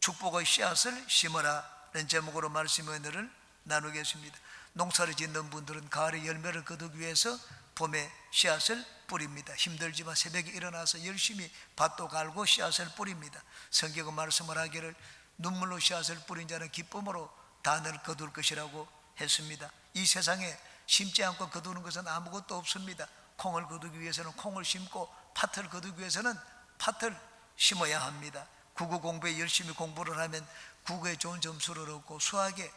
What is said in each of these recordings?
축복의 씨앗을 심어라는 제목으로 말씀의 은혜를 나누겠습니다. 농사를 짓는 분들은 가을에 열매를 거두기 위해서 봄에 씨앗을 뿌립니다. 힘들지만 새벽에 일어나서 열심히 밭도 갈고 씨앗을 뿌립니다. 성경은 말씀을 하기를 눈물로 씨앗을 뿌린 자는 기쁨으로 단을 거둘 것이라고 했습니다. 이 세상에 심지 않고 거두는 것은 아무것도 없습니다. 콩을 거두기 위해서는 콩을 심고 팥을 거두기 위해서는 팥을 심어야 합니다. 국어 공부에 열심히 공부를 하면 국어에 좋은 점수를 얻고 수학에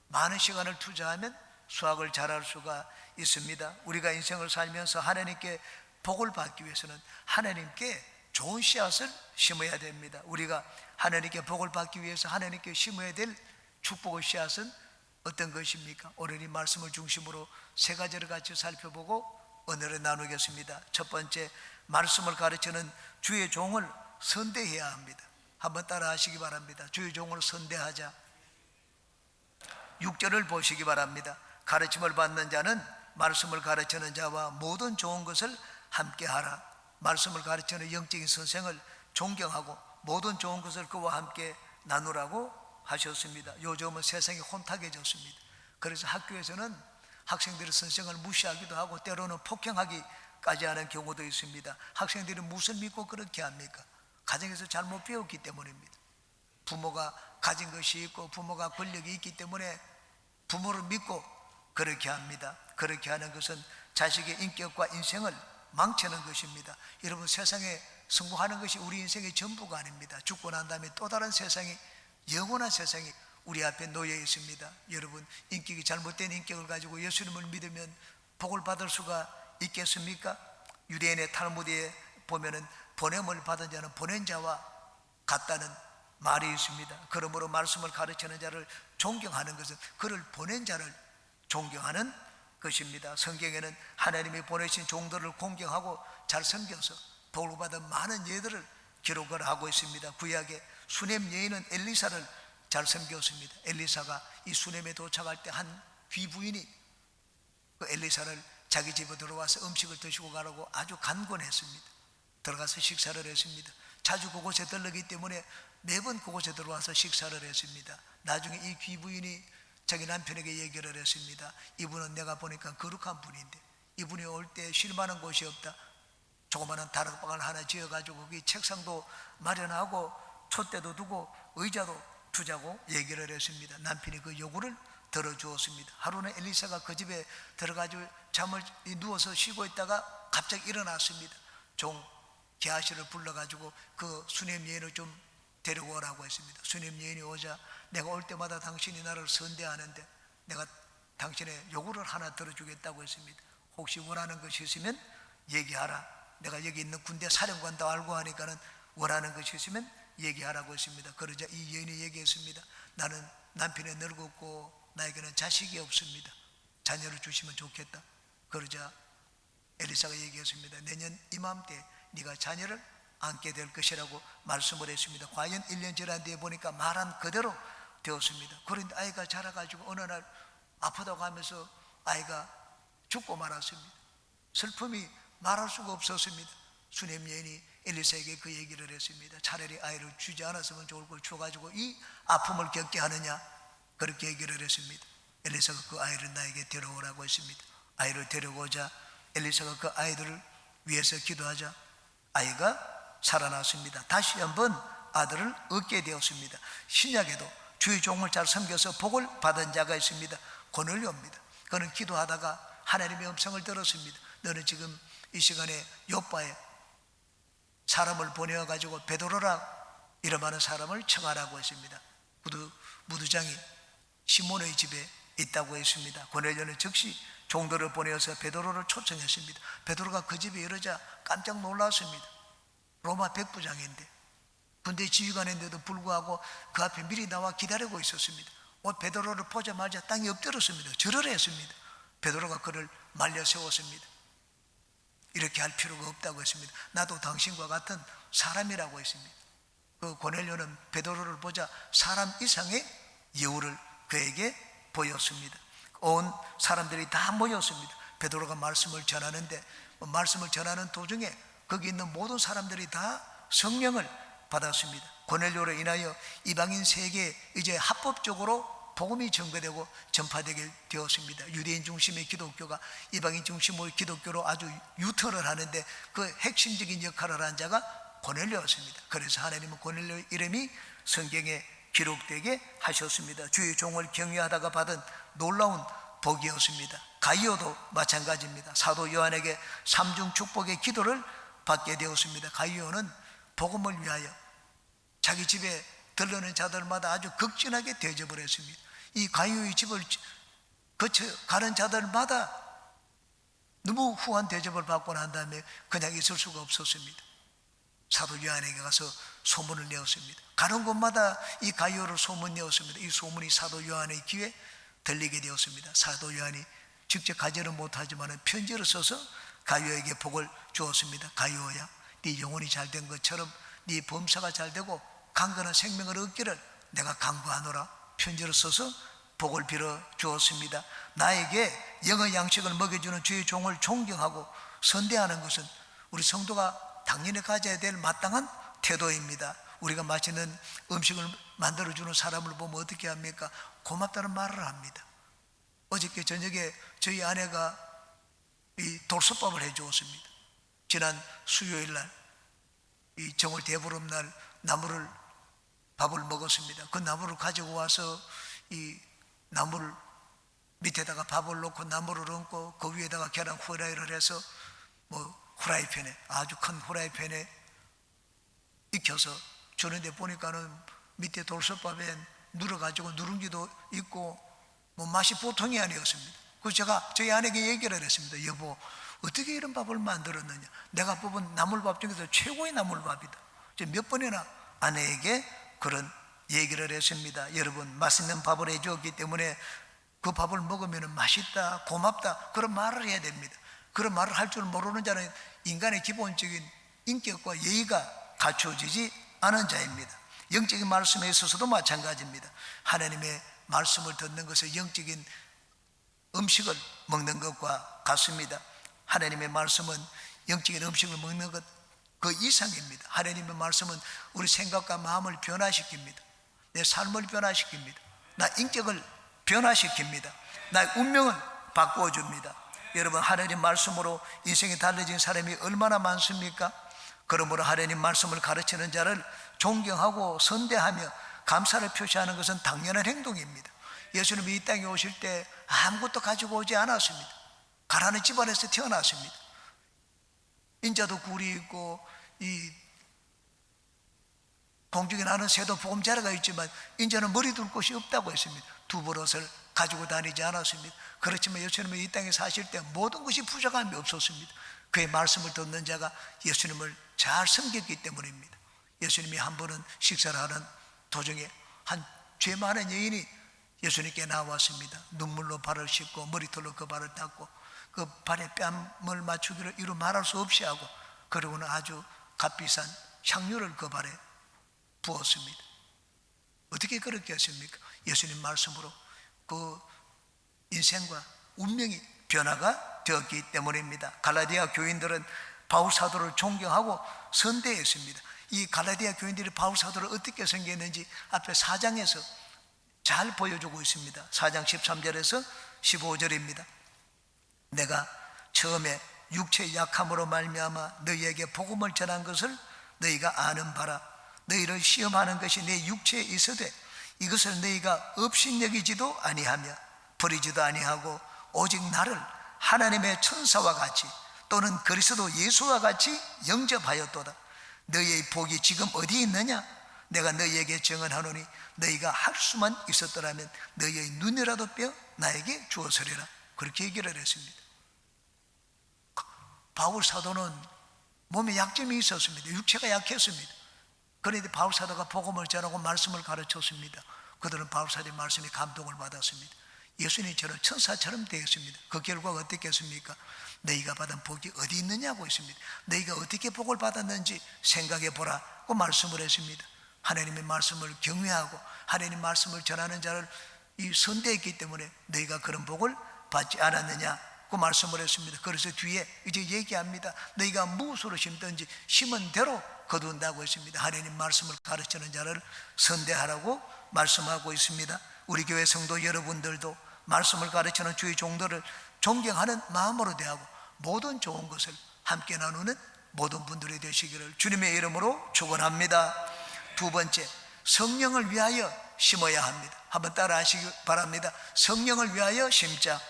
많은 시간을 투자하면 수학을 잘할 수가 있습니다. 우리가 인생을 살면서 하나님께 복을 받기 위해서는 하나님께 좋은 씨앗을 심어야 됩니다. 우리가 하나님께 복을 받기 위해서 하나님께 심어야 될 축복의 씨앗은 어떤 것입니까? 오늘 이 말씀을 중심으로 세 가지를 같이 살펴보고 오늘은 나누겠습니다. 첫 번째, 말씀을 가르치는 주의 종을 선대해야 합니다. 한번 따라 하시기 바랍니다. 주의 종을 선대하자. 6절을 보시기 바랍니다. 가르침을 받는 자는 말씀을 가르치는 자와 모든 좋은 것을 함께 하라. 말씀을 가르치는 영적인 선생을 존경하고 모든 좋은 것을 그와 함께 나누라고 하셨습니다. 요즘은 세상이 혼탁해졌습니다. 그래서 학교에서는 학생들이 선생을 무시하기도 하고 때로는 폭행하기까지 하는 경우도 있습니다. 학생들이 무엇을 믿고 그렇게 합니까? 가정에서 잘못 배웠기 때문입니다. 부모가 가진 것이 있고 부모가 권력이 있기 때문에 부모를 믿고 그렇게 합니다. 그렇게 하는 것은 자식의 인격과 인생을 망치는 것입니다. 여러분, 세상에 성공하는 것이 우리 인생의 전부가 아닙니다. 죽고 난 다음에 또 다른 세상이, 영원한 세상이 우리 앞에 놓여 있습니다. 여러분, 인격이 잘못된 인격을 가지고 예수님을 믿으면 복을 받을 수가 있겠습니까? 유대인의 탈무드에 보면은 보냄을 받은 자는 보낸 자와 같다는 말이 있습니다. 그러므로 말씀을 가르치는 자를 존경하는 것은 그를 보낸 자를 존경하는 것입니다. 성경에는 하나님이 보내신 종들을 공경하고 잘 섬겨서 복을 받은 많은 예들을 기록을 하고 있습니다. 구약의 수넴 여인은 엘리사를 잘 섬겼습니다. 엘리사가 이 수넴에 도착할 때 한 귀부인이 그 엘리사를 자기 집에 들어와서 음식을 드시고 가라고 아주 간권했습니다. 들어가서 식사를 했습니다. 자주 그곳에 들르기 때문에 매번 그곳에 들어와서 식사를 했습니다. 나중에 이 귀부인이 자기 남편에게 얘기를 했습니다. 이분은 내가 보니까 거룩한 분인데 이분이 올 때 쉴 만한 곳이 없다. 조그마한 다락방을 하나 지어가지고 거기 책상도 마련하고 촛대도 두고 의자도 두자고 얘기를 했습니다. 남편이 그 요구를 들어주었습니다. 하루는 엘리사가 그 집에 들어가지고 잠을 누워서 쉬고 있다가 갑자기 일어났습니다. 종 게하시를 불러가지고 그 수넴 여인을 좀 데리고 오라고 했습니다. 수넴 여인이 오자 내가 올 때마다 당신이 나를 선대하는데 내가 당신의 요구를 하나 들어주겠다고 했습니다. 혹시 원하는 것이 있으면 얘기하라. 내가 여기 있는 군대 사령관도 알고 하니까는 원하는 것이 있으면 얘기하라고 했습니다. 그러자 이 여인이 얘기했습니다. 나는 남편이 늙었고 나에게는 자식이 없습니다. 자녀를 주시면 좋겠다. 그러자 엘리사가 얘기했습니다. 내년 이맘때 네가 자녀를 안게 될 것이라고 말씀을 했습니다. 과연 1년 지난 뒤에 보니까 말한 그대로 되었습니다. 그런데 아이가 자라가지고 어느 날 아프다고 하면서 아이가 죽고 말았습니다. 슬픔이 말할 수가 없었습니다. 수넴 여인이 엘리사에게 그 얘기를 했습니다. 차라리 아이를 주지 않았으면 좋을 걸 줘가지고 이 아픔을 겪게 하느냐, 그렇게 얘기를 했습니다. 엘리사가 그 아이를 나에게 데려오라고 했습니다. 아이를 데려오자 엘리사가 그 아이들을 위해서 기도하자 아이가 살아났습니다. 다시 한번 아들을 얻게 되었습니다. 신약에도 주의 종을 잘 섬겨서 복을 받은 자가 있습니다. 고넬료입니다. 그는 기도하다가 하나님의 음성을 들었습니다. 너는 지금 이 시간에 요빠에 사람을 보내어가지고 베드로라 이름하는 사람을 청하라고 했습니다. 무두장이 시몬의 집에 있다고 했습니다. 고넬료는 즉시 종들을 보내어서 베드로를 초청했습니다. 베드로가 그 집에 이르자 깜짝 놀랐습니다. 로마 백부장인데 군대 지휘관인데도 불구하고 그 앞에 미리 나와 기다리고 있었습니다. 베드로를 보자마자 땅에 엎드렸습니다. 절을 했습니다. 베드로가 그를 말려 세웠습니다. 이렇게 할 필요가 없다고 했습니다. 나도 당신과 같은 사람이라고 했습니다. 그 고넬료는 베드로를 보자 사람 이상의 여우를 그에게 보였습니다. 온 사람들이 다 모였습니다. 베드로가 말씀을 전하는데 말씀을 전하는 도중에 거기 있는 모든 사람들이 다 성령을 받았습니다. 고넬료로 인하여 이방인 세계에 이제 합법적으로 복음이 전개되고 전파되게 되었습니다. 유대인 중심의 기독교가 이방인 중심의 기독교로 아주 유턴을 하는데 그 핵심적인 역할을 한 자가 고넬료였습니다. 그래서 하나님은 고넬료 이름이 성경에 기록되게 하셨습니다. 주의 종을 경외하다가 받은 놀라운 복이었습니다. 가이오도 마찬가지입니다. 사도 요한에게 삼중 축복의 기도를 받게 되었습니다. 가이오는 복음을 위하여 자기 집에 들르는 자들마다 아주 극진하게 대접을 했습니다. 이 가이오의 집을 거쳐 가는 자들마다 너무 후한 대접을 받고 난 다음에 그냥 있을 수가 없었습니다. 사도 요한에게 가서 소문을 내었습니다. 가는 곳마다 이 가이오를 소문내었습니다. 이 소문이 사도 요한의 귀에 들리게 되었습니다. 사도 요한이 직접 가지는 못하지만 편지를 써서 가이오에게 복을 주었습니다. 가이오야, 네 영혼이 잘된 것처럼 네 범사가 잘되고 강건한 생명을 얻기를 내가 간구하노라. 편지를 써서 복을 빌어 주었습니다. 나에게 영의 양식을 먹여주는 주의 종을 존경하고 선대하는 것은 우리 성도가 당연히 가져야 될 마땅한 태도입니다. 우리가 맛있는 음식을 만들어주는 사람을 보면 어떻게 합니까? 고맙다는 말을 합니다. 어저께 저녁에 저희 아내가 이 돌솥밥을 해주었습니다. 지난 수요일날 이 정월 대보름날 나물을 밥을 먹었습니다. 그 나물을 가지고 와서 이 나물 밑에다가 밥을 놓고 나물을 얹고 그 위에다가 계란 후라이를 해서 후라이팬에 아주 큰 후라이팬에 익혀서 주는데 보니까는 밑에 돌솥밥에 눌어가지고 누룽지도 있고 맛이 보통이 아니었습니다. 그래서 제가 저희 아내에게 얘기를 했습니다. 여보, 어떻게 이런 밥을 만들었느냐? 내가 뽑은 나물밥 중에서 최고의 나물밥이다. 몇 번이나 아내에게 그런 얘기를 했습니다. 여러분, 맛있는 밥을 해주었기 때문에 그 밥을 먹으면 맛있다, 고맙다 그런 말을 해야 됩니다. 그런 말을 할 줄 모르는 자는 인간의 기본적인 인격과 예의가 갖춰지지 않은 자입니다. 영적인 말씀에 있어서도 마찬가지입니다. 하나님의 말씀을 듣는 것은 영적인 음식을 먹는 것과 같습니다. 하나님의 말씀은 영적인 음식을 먹는 것 그 이상입니다. 하나님의 말씀은 우리 생각과 마음을 변화시킵니다. 내 삶을 변화시킵니다. 나 인격을 변화시킵니다. 나의 운명을 바꾸어 줍니다. 여러분, 하나님 말씀으로 인생이 달라진 사람이 얼마나 많습니까? 그러므로 하나님 말씀을 가르치는 자를 존경하고 선대하며 감사를 표시하는 것은 당연한 행동입니다. 예수님이 이 땅에 오실 때 아무것도 가지고 오지 않았습니다. 가난한 집안에서 태어났습니다. 인자도 굴이 있고 이 공중에 나는 새도 보금자리가 있지만 인자는 머리 둘 곳이 없다고 했습니다. 두버릇을 가지고 다니지 않았습니다. 그렇지만 예수님이 이 땅에 사실 때 모든 것이 부족함이 없었습니다. 그의 말씀을 듣는 자가 예수님을 잘 섬겼기 때문입니다. 예수님이 한 번은 식사를 하는 도중에 한 죄 많은 여인이 예수님께 나왔습니다. 눈물로 발을 씻고 머리털로 그 발을 닦고 그 발에 뺨을 맞추기를 이루 말할 수 없이 하고 그러고는 아주 값비싼 향유를 그 발에 부었습니다. 어떻게 그렇게 했습니까? 예수님 말씀으로 그 인생과 운명이 변화가 되었기 때문입니다. 갈라디아 교인들은 바울 사도를 존경하고 선대했습니다. 이 갈라디아 교인들이 바울 사도를 어떻게 섬겼는지 앞에 4장에서 잘 보여주고 있습니다. 4장 13절에서 15절입니다. 내가 처음에 육체의 약함으로 말미암아 너희에게 복음을 전한 것을 너희가 아는 바라. 너희를 시험하는 것이 내 육체에 있으되 이것을 너희가 업신여기지도 아니하며 버리지도 아니하고 오직 나를 하나님의 천사와 같이 또는 그리스도 예수와 같이 영접하였도다. 너희의 복이 지금 어디에 있느냐? 내가 너희에게 증언하노니 너희가 할 수만 있었더라면 너희의 눈이라도 빼어 나에게 주었으리라. 그렇게 얘기를 했습니다. 바울 사도는 몸에 약점이 있었습니다. 육체가 약했습니다. 그런데 바울 사도가 복음을 전하고 말씀을 가르쳤습니다. 그들은 바울 사도의 말씀에 감동을 받았습니다. 예수님처럼 천사처럼 되었습니다. 그 결과가 어떻겠습니까? 너희가 받은 복이 어디 있느냐고 했습니다. 너희가 어떻게 복을 받았는지 생각해 보라고 말씀을 했습니다. 하나님의 말씀을 경외하고 하나님 말씀을 전하는 자를 이 선대했기 때문에 너희가 그런 복을 받지 않았느냐고 그 말씀을 했습니다. 그래서 뒤에 이제 얘기합니다. 너희가 무엇으로 심든지 심은 대로 거둔다고 했습니다. 하나님 말씀을 가르치는 자를 선대하라고 말씀하고 있습니다. 우리 교회 성도 여러분들도 말씀을 가르치는 주의 종들을 존경하는 마음으로 대하고 모든 좋은 것을 함께 나누는 모든 분들이 되시기를 주님의 이름으로 축원합니다. 두 번째, 성령을 위하여 심어야 합니다. 한번 따라 하시기 바랍니다. 성령을 위하여 심자.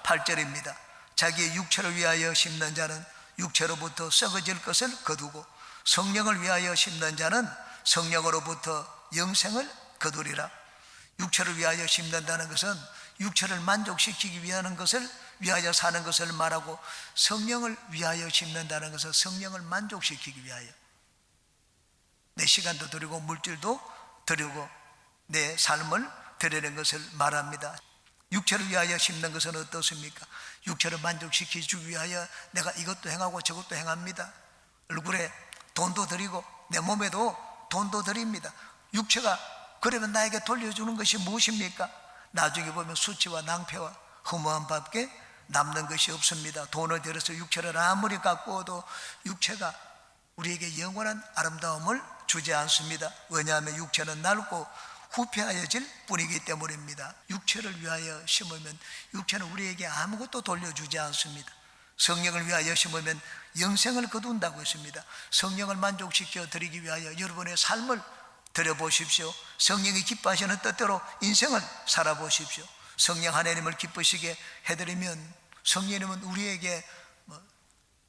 8절입니다. 자기의 육체를 위하여 심는 자는 육체로부터 썩어질 것을 거두고 성령을 위하여 심는 자는 성령으로부터 영생을 거두리라. 육체를 위하여 심는다는 것은 육체를 만족시키기 위하는 것을 위하여 사는 것을 말하고, 성령을 위하여 심는다는 것은 성령을 만족시키기 위하여 내 시간도 드리고 물질도 드리고 내 삶을 드리는 것을 말합니다. 육체를 위하여 심는 것은 어떻습니까? 육체를 만족시키기 위하여 내가 이것도 행하고 저것도 행합니다. 얼굴에 돈도 드리고 내 몸에도 돈도 드립니다. 육체가 그러면 나에게 돌려주는 것이 무엇입니까? 나중에 보면 수치와 낭패와 허무한 밖에 남는 것이 없습니다. 돈을 들여서 육체를 아무리 가꾸어도 육체가 우리에게 영원한 아름다움을 주지 않습니다. 왜냐하면 육체는 낡고 후패하여질 뿐이기 때문입니다. 육체를 위하여 심으면 육체는 우리에게 아무것도 돌려주지 않습니다. 성령을 위하여 심으면 영생을 거둔다고 했습니다. 성령을 만족시켜 드리기 위하여 여러분의 삶을 드려보십시오. 성령이 기뻐하시는 뜻대로 인생을 살아보십시오. 성령 하나님을 기쁘시게 해드리면 성령님은 우리에게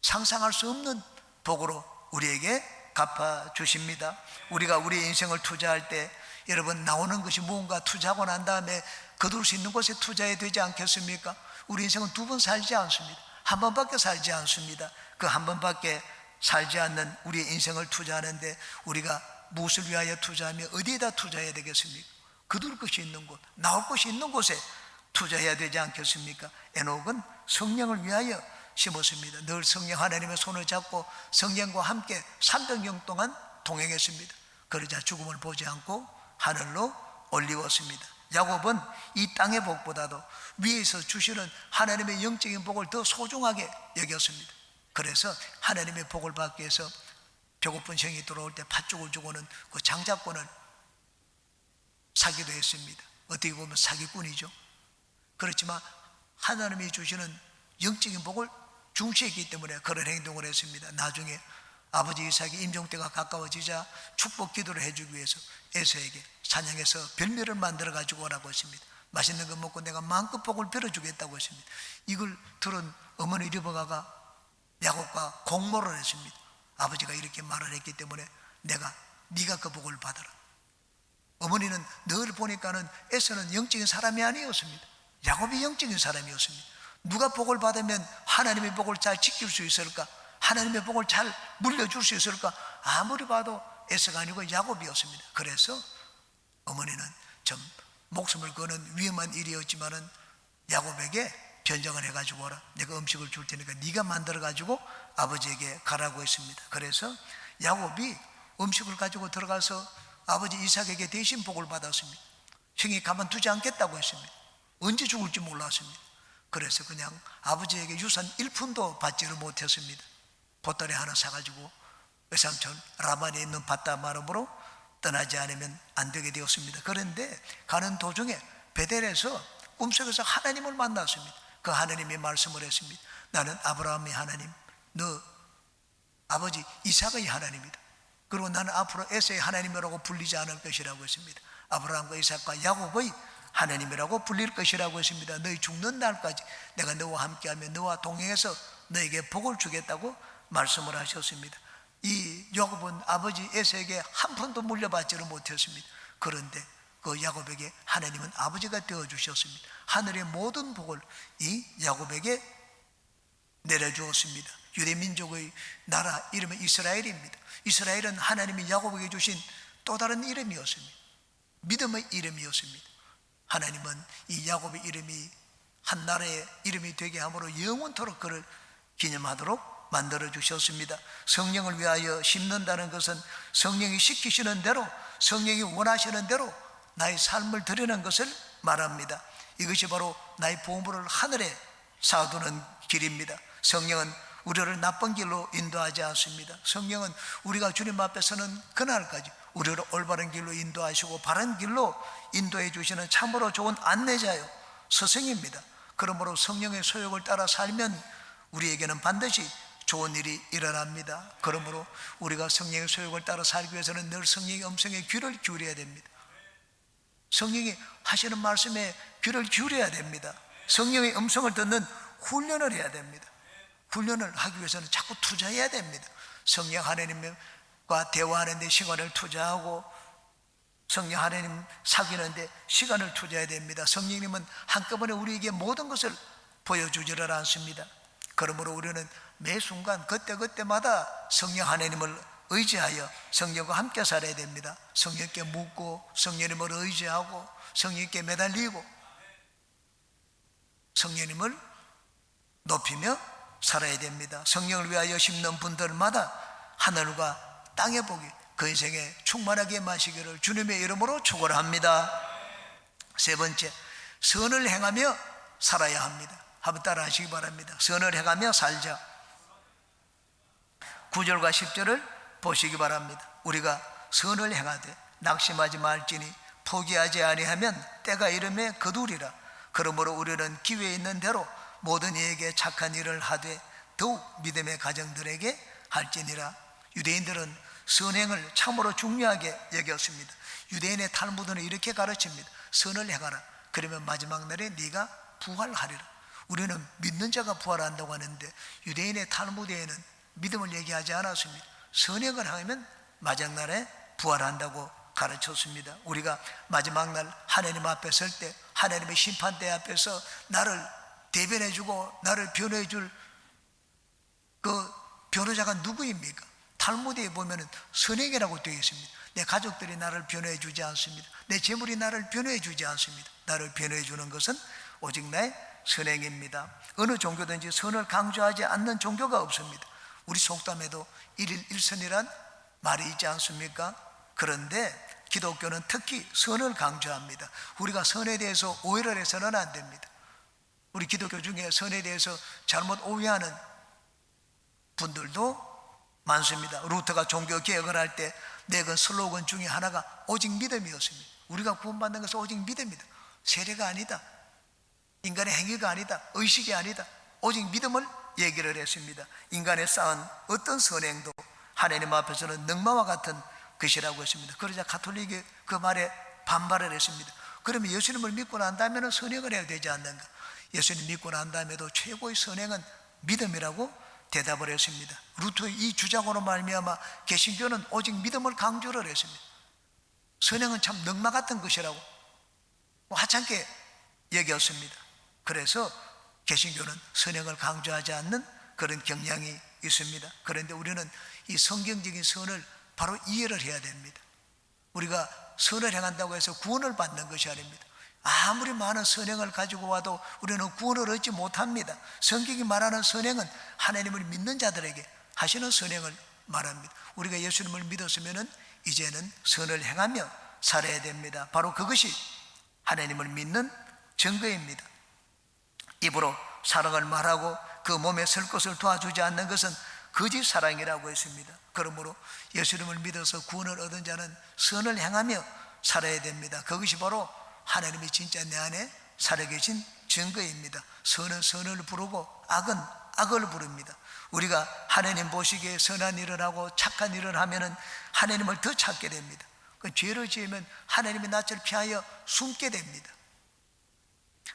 상상할 수 없는 복으로 우리에게 갚아주십니다. 우리가 우리의 인생을 투자할 때 여러분, 나오는 것이 무언가 투자하고 난 다음에 거둘 수 있는 곳에 투자해야 되지 않겠습니까? 우리 인생은 두 번 살지 않습니다. 한 번밖에 살지 않습니다. 그 한 번밖에 살지 않는 우리의 인생을 투자하는데 우리가 무엇을 위하여 투자하며 어디에다 투자해야 되겠습니까? 거둘 것이 있는 곳, 나올 것이 있는 곳에 투자해야 되지 않겠습니까? 에녹은 성령을 위하여 심었습니다. 늘 성령 하나님의 손을 잡고 성령과 함께 300년 동안 동행했습니다. 그러자 죽음을 보지 않고 하늘로 올리웠습니다. 야곱은 이 땅의 복보다도 위에서 주시는 하나님의 영적인 복을 더 소중하게 여겼습니다. 그래서 하나님의 복을 받기 위해서 배고픈 성이 들어올 때 팥죽을 주고는 그 장자권을 사기도 했습니다. 어떻게 보면 사기꾼이죠. 그렇지만 하나님이 주시는 영적인 복을 중시했기 때문에 그런 행동을 했습니다. 나중에 아버지 이삭이 임종 때가 가까워지자 축복 기도를 해주기 위해서 에서에게 사냥해서 별미를 만들어 가지고 오라고 했습니다. 맛있는 거 먹고 내가 마음껏 복을 빌어주겠다고 했습니다. 이걸 들은 어머니 리브가가 야곱과 공모를 했습니다. 아버지가 이렇게 말을 했기 때문에 네가 그 복을 받아라. 어머니는 늘 보니까는 에서는 영적인 사람이 아니었습니다. 야곱이 영적인 사람이었습니다. 누가 복을 받으면 하나님의 복을 잘 지킬 수 있을까? 하나님의 복을 잘 물려줄 수 있을까? 아무리 봐도 에서가 아니고 야곱이었습니다. 그래서 어머니는 좀 목숨을 거는 위험한 일이었지만은 야곱에게 변정을 해가지고 오라. 내가 음식을 줄 테니까 네가 만들어가지고 아버지에게 가라고 했습니다. 그래서 야곱이 음식을 가지고 들어가서 아버지 이삭에게 대신 복을 받았습니다. 형이 가만두지 않겠다고 했습니다. 언제 죽을지 몰랐습니다. 그래서 그냥 아버지에게 유산 1푼도 받지를 못했습니다. 보따리 하나 사가지고 외삼촌 라반에 있는 밧다마름으로 떠나지 않으면 안 되게 되었습니다. 그런데 가는 도중에 베델에서 꿈속에서 하나님을 만났습니다. 그 하나님이 말씀을 했습니다. 나는 아브라함의 하나님, 너 아버지 이삭의 하나님이다. 그리고 나는 앞으로 에서의 하나님이라고 불리지 않을 것이라고 했습니다. 아브라함과 이삭과 야곱의 하나님이라고 불릴 것이라고 했습니다. 너희 죽는 날까지 내가 너와 함께하며 너와 동행해서 너에게 복을 주겠다고 말씀을 하셨습니다. 이 야곱은 아버지 에서에게 한 푼도 물려받지를 못했습니다. 그런데 그 야곱에게 하나님은 아버지가 되어주셨습니다. 하늘의 모든 복을 이 야곱에게 내려주었습니다. 유대민족의 나라 이름은 이스라엘입니다. 이스라엘은 하나님이 야곱에게 주신 또 다른 이름이었습니다. 믿음의 이름이었습니다. 하나님은 이 야곱의 이름이 한 나라의 이름이 되게 함으로 영원토록 그를 기념하도록 만들어 주셨습니다. 성령을 위하여 심는다는 것은 성령이 시키시는 대로, 성령이 원하시는 대로 나의 삶을 드리는 것을 말합니다. 이것이 바로 나의 보물을 하늘에 쌓아두는 길입니다. 성령은 우리를 나쁜 길로 인도하지 않습니다. 성령은 우리가 주님 앞에 서는 그날까지 우리를 올바른 길로 인도하시고 바른 길로 인도해 주시는 참으로 좋은 안내자요 스승입니다. 그러므로 성령의 소욕을 따라 살면 우리에게는 반드시 좋은 일이 일어납니다. 그러므로 우리가 성령의 소욕을 따라 살기 위해서는 늘 성령의 음성에 귀를 기울여야 됩니다. 성령이 하시는 말씀에 귀를 기울여야 됩니다. 성령의 음성을 듣는 훈련을 해야 됩니다. 훈련을 하기 위해서는 자꾸 투자해야 됩니다. 성령 하나님과 대화하는 데 시간을 투자하고 성령 하나님 사귀는 데 시간을 투자해야 됩니다. 성령님은 한꺼번에 우리에게 모든 것을 보여주지를 않습니다. 그러므로 우리는 매 순간 그때그때마다 성령 하나님을 의지하여 성령과 함께 살아야 됩니다. 성령께 묻고 성령님을 의지하고 성령께 매달리고 성령님을 높이며 살아야 됩니다. 성령을 위하여 심는 분들마다 하늘과 땅의 복이 그 인생에 충만하게 마시기를 주님의 이름으로 축원합니다. 세 번째, 선을 행하며 살아야 합니다. 한번 따라 하시기 바랍니다. 선을 행하며 살자. 9절과 10절을 보시기 바랍니다. 우리가 선을 행하되 낙심하지 말지니 포기하지 아니하면 때가 이름에 거두리라. 그러므로 우리는 기회에 있는 대로 모든 이에게 착한 일을 하되 더욱 믿음의 가정들에게 할지니라. 유대인들은 선행을 참으로 중요하게 여겼습니다. 유대인의 탈무드는 이렇게 가르칩니다. 선을 행하라. 그러면 마지막 날에 네가 부활하리라. 우리는 믿는 자가 부활한다고 하는데 유대인의 탈무드에는 믿음을 얘기하지 않았습니다. 선행을 하면 마지막 날에 부활한다고 가르쳤습니다. 우리가 마지막 날 하나님 앞에 설 때 하나님의 심판대 앞에서 나를 대변해주고 나를 변호해줄 그 변호자가 누구입니까? 탈무드에 보면은 선행이라고 되어 있습니다. 내 가족들이 나를 변호해 주지 않습니다. 내 재물이 나를 변호해 주지 않습니다. 나를 변호해 주는 것은 오직 나의 선행입니다. 어느 종교든지 선을 강조하지 않는 종교가 없습니다. 우리 속담에도 일일일선이란 말이 있지 않습니까? 그런데 기독교는 특히 선을 강조합니다. 우리가 선에 대해서 오해를 해서는 안 됩니다. 우리 기독교 중에 선에 대해서 잘못 오해하는 분들도 많습니다. 루터가 종교 개혁을 할 때 내건 슬로건 중에 하나가 오직 믿음이었습니다. 우리가 구원받는 것은 오직 믿음이다. 세례가 아니다. 인간의 행위가 아니다. 의식이 아니다. 오직 믿음을 얘기를 했습니다. 인간의 쌓은 어떤 선행도 하나님 앞에서는 능마와 같은 것이라고 했습니다. 그러자 가톨릭이 그 말에 반발을 했습니다. 그러면 예수님을 믿고 난 다음에는 선행을 해야 되지 않는가? 예수님 믿고 난 다음에도 최고의 선행은 믿음이라고 대답을 했습니다. 루터의 이 주장으로 말미암아 개신교는 오직 믿음을 강조를 했습니다. 선행은 참 능마 같은 것이라고 하찮게 얘기했습니다. 그래서 개신교는 선행을 강조하지 않는 그런 경향이 있습니다. 그런데 우리는 이 성경적인 선을 바로 이해를 해야 됩니다. 우리가 선을 행한다고 해서 구원을 받는 것이 아닙니다. 아무리 많은 선행을 가지고 와도 우리는 구원을 얻지 못합니다. 성경이 말하는 선행은 하나님을 믿는 자들에게 하시는 선행을 말합니다. 우리가 예수님을 믿었으면 이제는 선을 행하며 살아야 됩니다. 바로 그것이 하나님을 믿는 증거입니다. 입으로 사랑을 말하고 그 몸에 설 것을 도와주지 않는 것은 거짓 사랑이라고 했습니다. 그러므로 예수님을 믿어서 구원을 얻은 자는 선을 행하며 살아야 됩니다. 그것이 바로 하나님이 진짜 내 안에 살아계신 증거입니다. 선은 선을 부르고 악은 악을 부릅니다. 우리가 하나님 보시기에 선한 일을 하고 착한 일을 하면은 하나님을 더 찾게 됩니다. 그 죄를 지으면 하나님의 낯을 피하여 숨게 됩니다.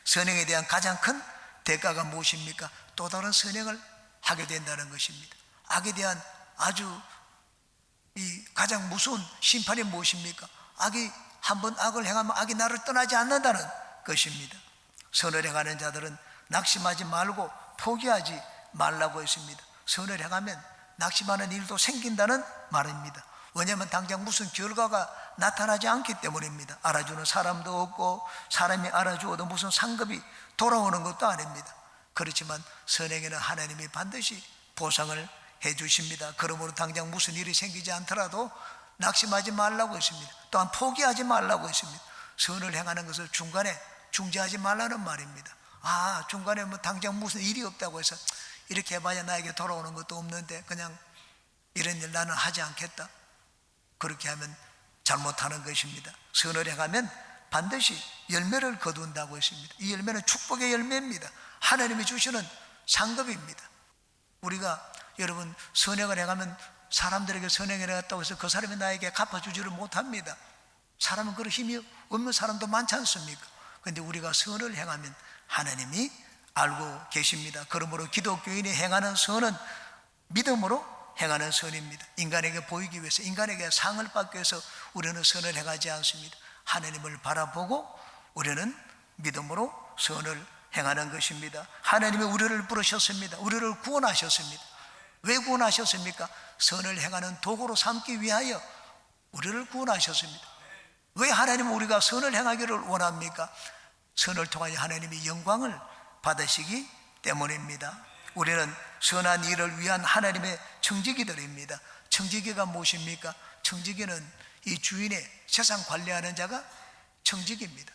선행에 대한 가장 큰 대가가 무엇입니까? 또 다른 선행을 하게 된다는 것입니다. 악에 대한 아주 가장 무서운 심판이 무엇입니까? 악이 한번 악을 행하면 악이 나를 떠나지 않는다는 것입니다. 선을 행하는 자들은 낙심하지 말고 포기하지 말라고 했습니다. 선을 행하면 낙심하는 일도 생긴다는 말입니다. 왜냐하면 당장 무슨 결과가 나타나지 않기 때문입니다. 알아주는 사람도 없고 사람이 알아주어도 무슨 상급이 돌아오는 것도 아닙니다. 그렇지만 선행에는 하나님이 반드시 보상을 해 주십니다. 그러므로 당장 무슨 일이 생기지 않더라도 낙심하지 말라고 했습니다. 또한 포기하지 말라고 했습니다. 선을 행하는 것을 중간에 중재하지 말라는 말입니다. 중간에 뭐 당장 무슨 일이 없다고 해서 이렇게 해봐야 나에게 돌아오는 것도 없는데 그냥 이런 일 나는 하지 않겠다, 그렇게 하면 잘못하는 것입니다. 선을 행하면 반드시 열매를 거둔다고 했습니다. 이 열매는 축복의 열매입니다. 하나님이 주시는 상급입니다. 우리가 여러분 선행을 행하면 사람들에게 선행을 해갔다고 해서 그 사람이 나에게 갚아주지를 못합니다. 사람은 그런 힘이 없는 사람도 많지 않습니까? 그런데 우리가 선을 행하면 하나님이 알고 계십니다. 그러므로 기독교인이 행하는 선은 믿음으로 행하는 선입니다. 인간에게 보이기 위해서, 인간에게 상을 받기 위해서 우리는 선을 행하지 않습니다. 하나님을 바라보고 우리는 믿음으로 선을 행하는 것입니다. 하나님이 우리를 부르셨습니다. 우리를 구원하셨습니다. 왜 구원하셨습니까? 선을 행하는 도구로 삼기 위하여 우리를 구원하셨습니다. 왜 하나님은 우리가 선을 행하기를 원합니까? 선을 통하여 하나님이 영광을 받으시기 때문입니다. 우리는 선한 일을 위한 하나님의 청지기들입니다. 청지기가 무엇입니까? 청지기는 이 주인의 세상 관리하는 자가 청지기입니다.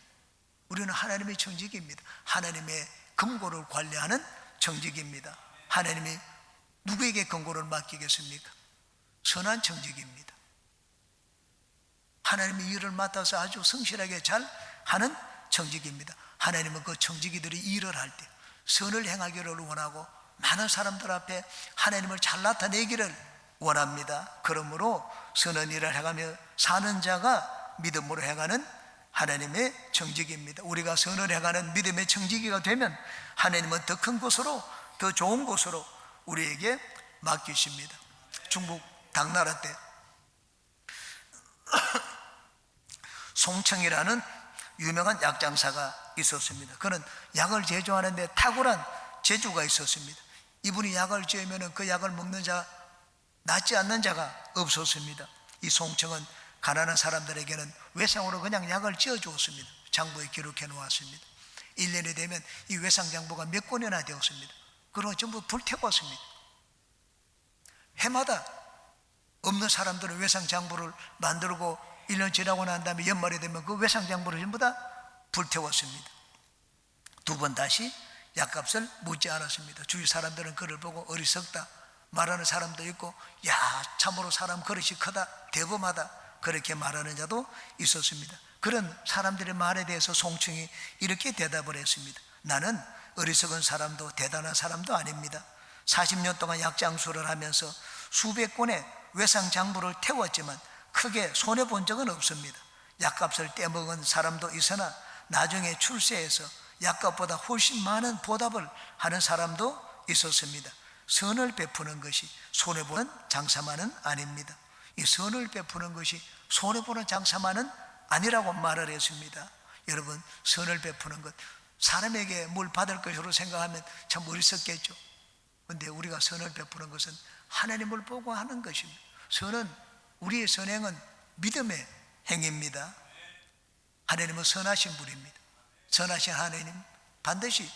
우리는 하나님의 청지기입니다. 하나님의 금고를 관리하는 청지기입니다. 하나님이 누구에게 금고를 맡기겠습니까? 선한 청지기입니다. 하나님의 일을 맡아서 아주 성실하게 잘 하는 청지기입니다. 하나님은 그 청지기들이 일을 할 때 선을 행하기를 원하고 많은 사람들 앞에 하나님을 잘 나타내기를 원합니다. 그러므로 선한 일을 행하며 사는 자가 믿음으로 행하는 하나님의 청지기입니다. 우리가 선을 행하는 믿음의 청지기가 되면 하나님은 더 큰 곳으로, 더 좋은 곳으로 우리에게 맡기십니다. 중국 당나라 때 송청이라는 유명한 약장사가 있었습니다. 그는 약을 제조하는데 탁월한 재주가 있었습니다. 이분이 약을 지으면 그 약을 먹는 자, 낫지 않는 자가 없었습니다. 이 송청은 가난한 사람들에게는 외상으로 그냥 약을 지어 주었습니다. 장부에 기록해 놓았습니다. 1년이 되면 이 외상 장부가 몇 권이나 되었습니다. 그러고 전부 불태웠습니다. 해마다 없는 사람들은 외상 장부를 만들고 1년 지나고 난 다음에 연말이 되면 그 외상 장부를 전부 다 불태웠습니다. 두 번 다시 약값을 묻지 않았습니다. 주위 사람들은 그를 보고 어리석다 말하는 사람도 있고, 야 참으로 사람 그릇이 크다, 대범하다, 그렇게 말하는 자도 있었습니다. 그런 사람들의 말에 대해서 송충이 이렇게 대답을 했습니다. 나는 어리석은 사람도 대단한 사람도 아닙니다. 40년 동안 약장수를 하면서 수백 권의 외상 장부를 태웠지만 크게 손해본 적은 없습니다. 약값을 떼먹은 사람도 있으나 나중에 출세해서 약값보다 훨씬 많은 보답을 하는 사람도 있었습니다. 선을 베푸는 것이 손해보는 장사만은 아닙니다. 이 선을 베푸는 것이 손해보는 장사만은 아니라고 말을 했습니다. 여러분, 선을 베푸는 것, 사람에게 뭘 받을 것으로 생각하면 참 어리석겠죠. 그런데 우리가 선을 베푸는 것은 하나님을 보고 하는 것입니다. 선은, 우리의 선행은 믿음의 행위입니다. 하나님은 선하신 분입니다. 선하신 하나님 반드시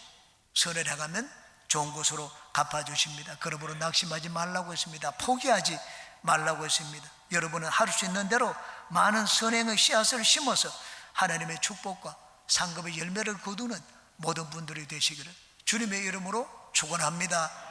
선을 행하면 좋은 곳으로 갚아주십니다. 그러므로 낙심하지 말라고 했습니다. 포기하지 말라고 했습니다. 여러분은 할 수 있는 대로 많은 선행의 씨앗을 심어서 하나님의 축복과 상급의 열매를 거두는 모든 분들이 되시기를 주님의 이름으로 축원합니다.